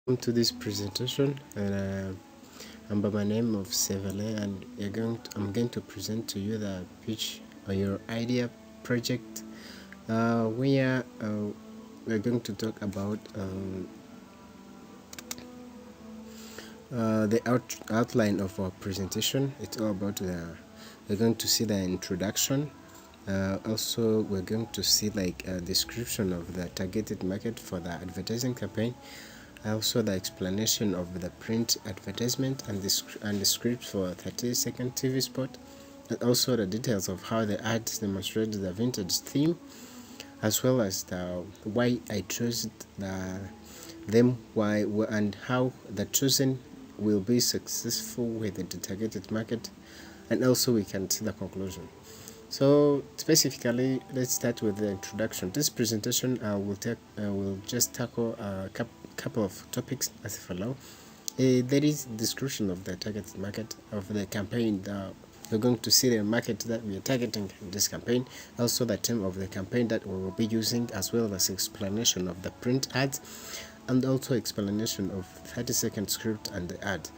Welcome to this presentation, and I'm by my name of Sevele, and I'm going to present to you the pitch or your idea project. Where we're going to talk about the outline of our presentation. It's all about we're going to see the introduction. Also, we're going to see like a description of the targeted market for the advertising campaign. Also, the explanation of the print advertisement and the script for a 30-second TV spot, and also the details of how the ads demonstrate the vintage theme, as well as the why I chose them, why and how the chosen will be successful with the targeted market, and also we can see the conclusion. So specifically, let's start with the introduction. This presentation will just tackle a couple of topics as follow. There is description of the target market of the campaign. We're going to see the market that we are targeting in this campaign, also the term of the campaign that we will be using, as well as explanation of the print ads, and also explanation of 30-second script and the ad.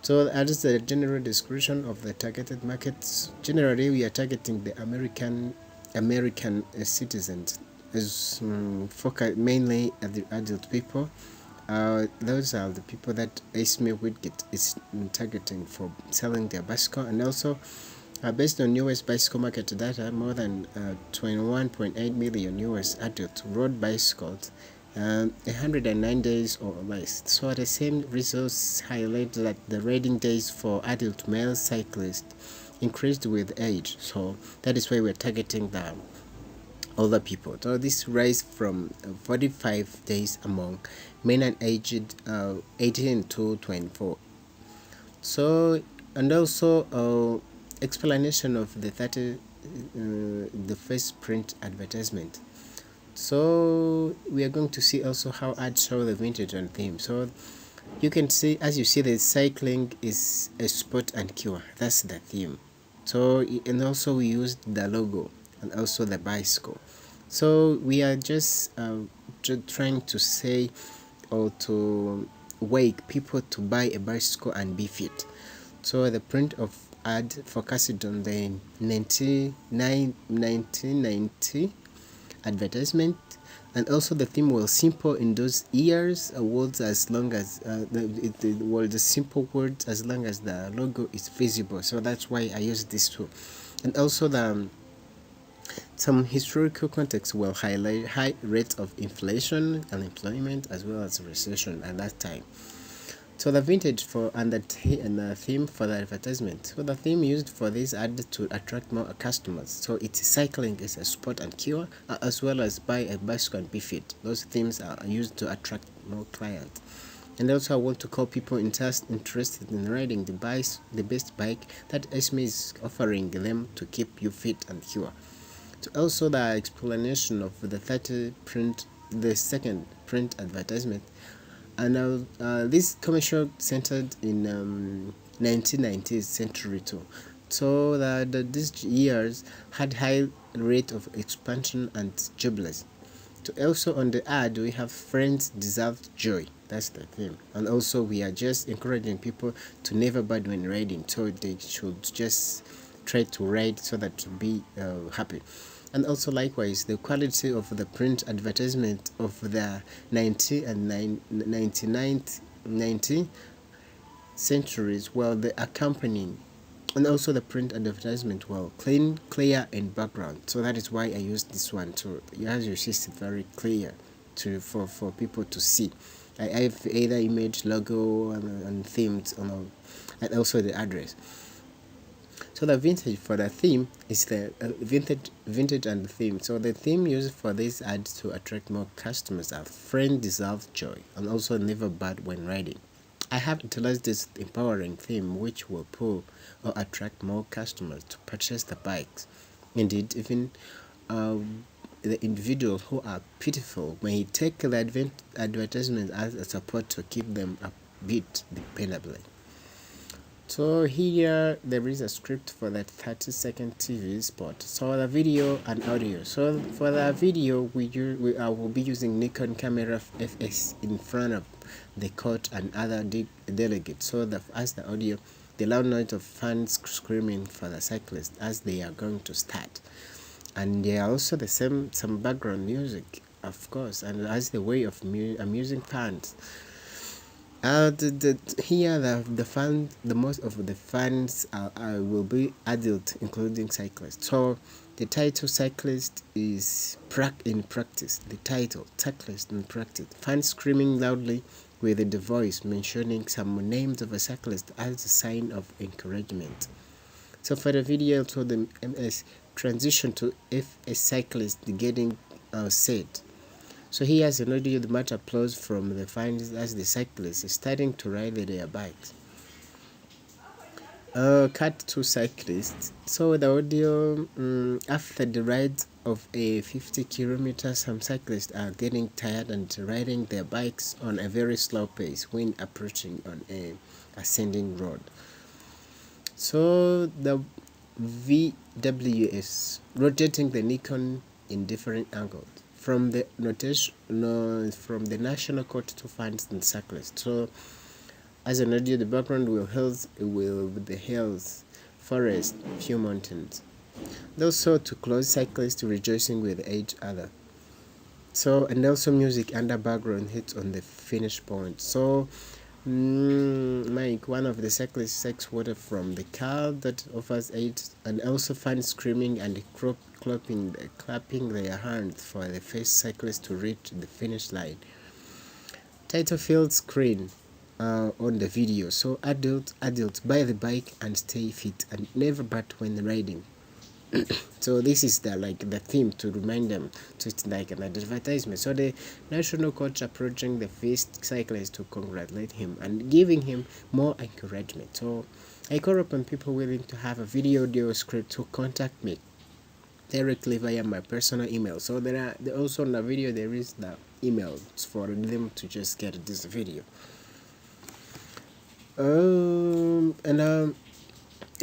So that is the general description of the targeted markets. Generally, we are targeting the American citizens, as focus mainly at the adult people. Those are the people that Esme Widget is targeting for selling their bicycle, and also based on US bicycle market data, more than 21.8 million US adult rode bicycles 109 days or less. So the same results highlight that the riding days for adult male cyclists increased with age. So that is why we're targeting the older people. So this rise from 45 days among men and aged 18 to 24. So, and also explanation of the first print advertisement. So we are going to see also how ads show the vintage and theme. So you can see, as you see, the cycling is a sport and cure. That's the theme. So, and also we used the logo and also the bicycle. So we are just trying to say or to wake people to buy a bicycle and be fit. So the print of ad focused on the 1990 advertisement, and also the theme was simple in those years. Words as long as the simple words as long as the logo is visible. So that's why I use this tool, and also the some historical context will highlight high rates of inflation, unemployment, as well as recession at that time. So the vintage for and the theme for the advertisement. So the theme used for this ad to attract more customers. So it's cycling is a sport and cure, as well as buy a bicycle and be fit. Those themes are used to attract more clients. And also, I want to call people interested in riding the best bike that Esme is offering them to keep you fit and cure. So also the explanation of the second print advertisement, and this commercial centered in 1990s century too. So these years had high rate of expansion and jobless. So also on the ad we have friends deserve joy. That's the theme. And also we are just encouraging people to never bad when riding. So they should just try to ride so that to be happy. And also likewise the quality of the print advertisement of the 90 and 90 centuries, well, the accompanying and also the print advertisement, well, clean, clear, and background. So that is why I use this one to, as you see, it's very clear for people to see. I have either image, logo, and themes, and also the address. So the vintage for the theme is the vintage and the theme. So the theme used for this ad to attract more customers are friend deserves joy and also never bad when riding. I have utilized this empowering theme which will pull or attract more customers to purchase the bikes. Indeed, even the individuals who are pitiful may take the advertisement as a support to keep them upbeat dependably. So here there is a script for that 30-second TV spot. So the video and audio. So for the video, we will be using Nikon camera FS in front of the court and other delegates. So as the audio, the loud noise of fans screaming for the cyclists as they are going to start. And there are also some background music, of course, and as the way of amusing fans. Here the most of the fans will be adult, including cyclists. So the title cyclist is in practice. The title cyclist in practice. Fans screaming loudly with the voice mentioning some names of a cyclist as a sign of encouragement. So for the video, to the MS transition to if a cyclist getting set. So here is an audio, the much applause from the fans as the cyclists is starting to ride their bikes. Cut to cyclists. So the audio, after the ride of a 50 kilometers, some cyclists are getting tired and riding their bikes on a very slow pace when approaching on a ascending road. So the VWS rotating the Nikon in different angles from the from the National Court to fans and cyclists. So as an audio, the background will the hills, forest, few mountains. Also to close, cyclists rejoicing with each other. So and also music under background hits on the finish point. So Mike, one of the cyclists takes water from the car that offers aid, and also fans screaming and clapping their hands for the first cyclist to reach the finish line. Title field screen on the video. So adult buy the bike and stay fit and never bat when riding. So this is the theme to remind them. So it's like an advertisement. So the national coach approaching the first cyclist to congratulate him and giving him more encouragement. So I call upon people willing to have a video audio script to contact me directly via my personal email. So there are also in the video there is the email for them to just get this video.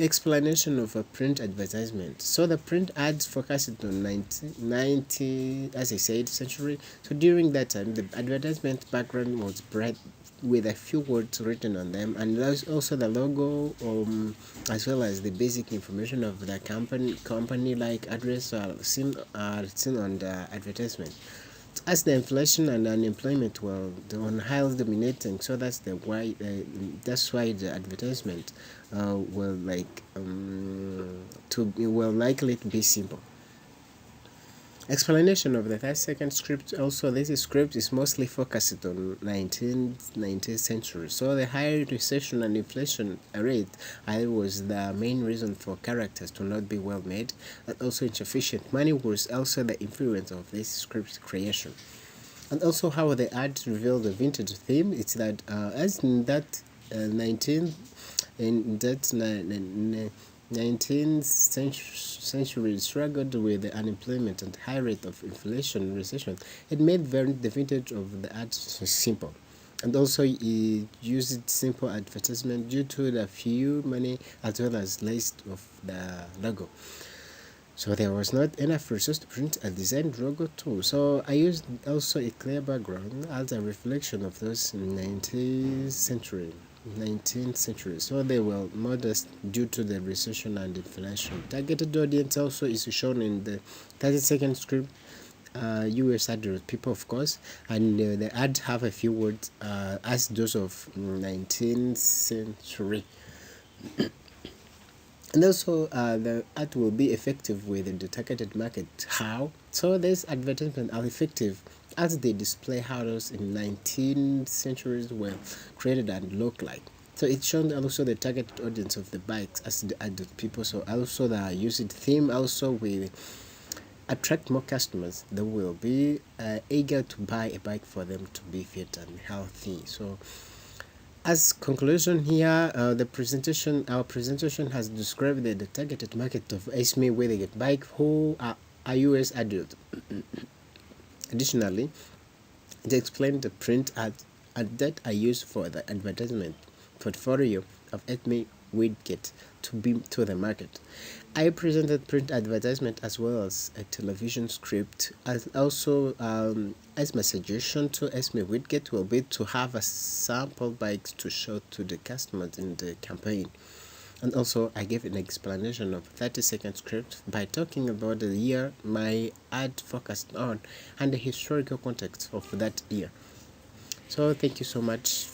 Explanation of a print advertisement. So the print ads focused on 1990, as I said, century. So during that time, the advertisement background was bright with a few words written on them, and there's also the logo, as well as the basic information of the company like address are seen on the advertisement. As the inflation and unemployment were on highly dominating, so that's why the advertisement will likely to be simple. Explanation of the 30-second script. Also, this script is mostly focused on 19th century. So the high recession and inflation rate was the main reason for characters to not be well made, and also insufficient money was also the influence of this script creation. And also how the ad revealed the vintage theme. It's that as in that 19th century struggled with the unemployment and high rate of inflation recession, it made the vintage of the ad simple. And also it used simple advertisement due to the few money as well as less of the logo. So there was not enough resource to print a designed logo too. So I used also a clear background as a reflection of those 19th century. So they were modest due to the recession and inflation. Targeted audience also is shown in the 30-second script. US adult people, of course, and the ad have a few words as those of 19th century. And also the ad will be effective with the targeted market. How? So these advertisements are effective as they display how those in 19th centuries were created and look like. So it shows also the targeted audience of the bikes as the adult people. So also the usage theme also will attract more customers that will be eager to buy a bike for them to be fit and healthy. So as conclusion here, our presentation has described the targeted market of Esme with a bike who are US adult. Additionally, it explained the print ad that are used for the advertisement portfolio of Esme widget to be to the market. I presented print advertisement as well as a television script, as also as my suggestion to Esme widget will be to have a sample bikes to show to the customers in the campaign. And also I gave an explanation of 30-second script by talking about the year my ad focused on and the historical context of that year. So thank you so much.